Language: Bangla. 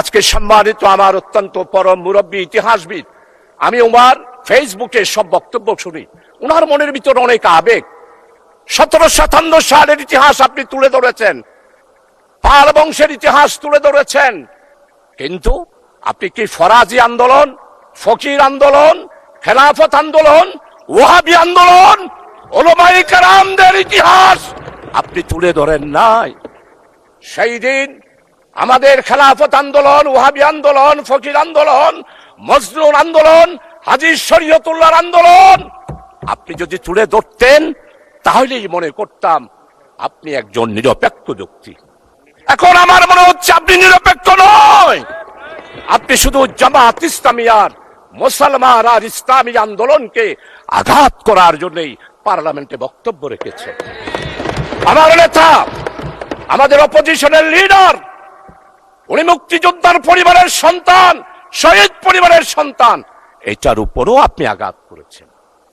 আজকে সম্মানিত আমার অত্যন্ত পরম মুরব্বী ইতিহাসবিদ, আমি ওনার ফেসবুকে সব বক্তব্য শুনি, ওনার মনের ভিতরে অনেক আবেগ। 1757 সালের ইতিহাস আপনি তুলে ধরেছেন, পাল বংশের ইতিহাস তুলে ধরেছেন, কিন্তু আপনি কি ফরাজি আন্দোলন, ফকির আন্দোলন, খেলাফত আন্দোলন, ওয়াহাবি আন্দোলন, উলামায়ে কেরামদের ইতিহাস আপনি তুলে ধরেন নাই? সেই দিন আমাদের খেলাফত আন্দোলন, ওয়াহাবি আন্দোলন, ফকির আন্দোলন, মজলুম আন্দোলন, হাজী শরীয়তুল্লাহর আন্দোলন আপনি যদি তুলে ধরতেন, তাহলেই মনে করতাম আপনি একজন নিরপেক্ষ ব্যক্তি। এখন আমার মনে হচ্ছে আপনি নিরপেক্ষ নয়, আপনি শুধু জামাত ইসলামিয়ার, মুসলমান আর ইসলামী আন্দোলনকে আঘাত করার জন্যই পার্লামেন্টে বক্তব্য রেখেছেন। আমার নেতা, আমাদের অপোজিশনের লিডার, উনি মুক্তিযোদ্ধার পরিবারের সন্তান, শহীদ পরিবারের সন্তান, এটার উপরও আপনি আঘাত করেছেন।